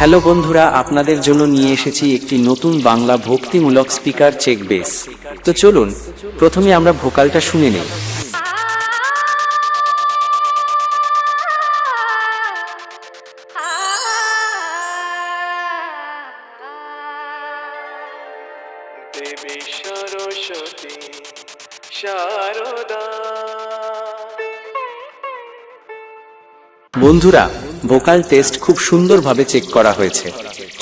Hello বন্ধুরা, আপনাদের জন্য নিয়ে এসেছি একটি নতুন বাংলা ভক্তিমূলক স্পিকার চেক বেস। তো চলুন প্রথমে আমরা ভোকালটা শুনে নেই। দেবী সরস্বতী শারদা। বন্ধুরা, ভোকাল টেস্ট খুব সুন্দরভাবে চেক করা হয়েছে।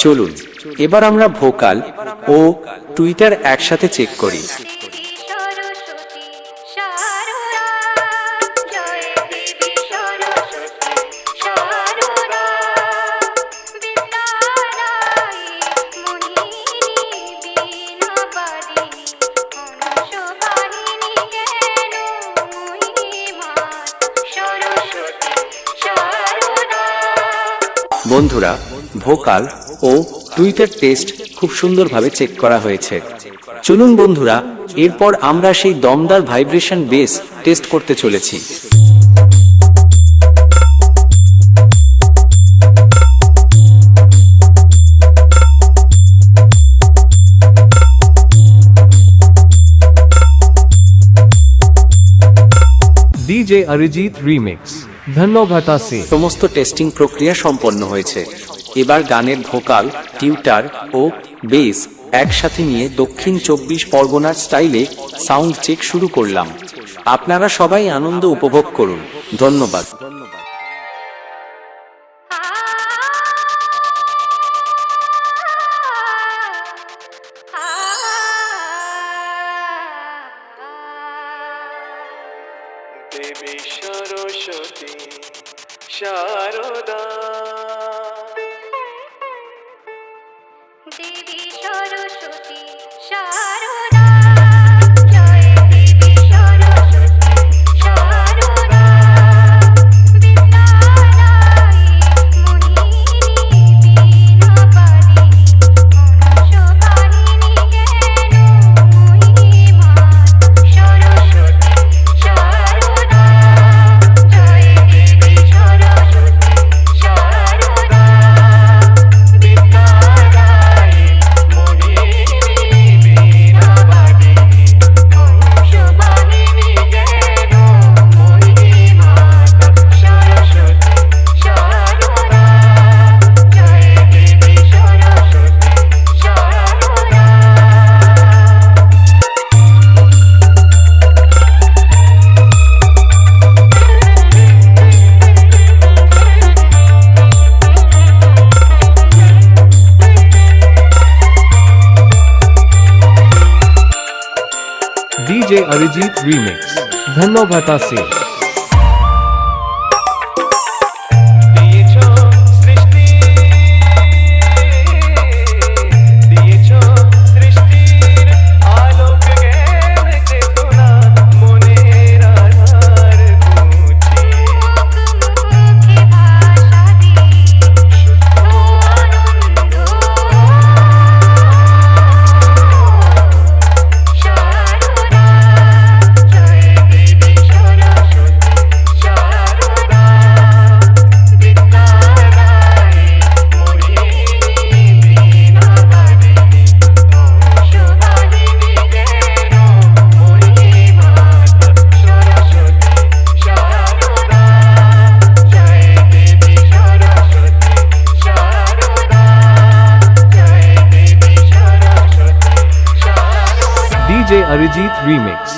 চলুন এবার আমরা ভোকাল ও টুইটার একসাথে চেক করি। বন্ধুরা, ভোকাল ও টুইটার টেস্ট খুব সুন্দরভাবে চেক করা হয়েছে। চলুন বন্ধুরা, এরপর আমরা সেই দমদার ভাইব্রেশন বেস টেস্ট করতে চলেছি। ডিজে অরিজিৎ রিমিক্স ধন্যবাদ। সমস্ত টেস্টিং প্রক্রিয়া সম্পন্ন হয়েছে। এবার গানের ভোকাল, টিউটার ও বেস একসাথে নিয়ে দক্ষিণ 24 পরগনার স্টাইলে সাউন্ড চেক শুরু করলাম। আপনারা সবাই আনন্দ উপভোগ করুন। ধন্যবাদ। দেবী সরস্বতী শারদা। দেবী সরস্বতী শারদা, জয় দেবী সরস্বতী শারদা। বিদ্যাদায়ী মোহিনী বীণাপাণিনী হংসবাহিনী জ্ঞানময়ী মা সরস্বতী শারদা, জয় দেবী সরস্বতী শারদা। বিদ্যাদায়ী মোহিনী বীণাপাণিনী হংসবাহিনী জ্ঞানময়ী মা সরস্বতী শারদা, জয় দেবী সরস্বতী শারদা। ডিজে অরিজিৎ রিমিক্স ধন্যবাদ। দিয়েছ সৃষ্টি, দিয়েছ সৃষ্টির আলোক জ্ঞান চেতনা মনের আধার গুছি। মুখে ভাষা দিয়ে শুদ্ধ আনন্দ শারদা, জয় দেবী সরস্বতী শারদা। বিদ্যাদায়ী মোহিনী বীণাপাণিনী হংসবাহিনী জ্ঞানময়ী মা সরস্বতী শারদা, জয় দেবী সরস্বতী শারদা, জয় দেবী সরস্বতী শারদা। DJ Arijit remix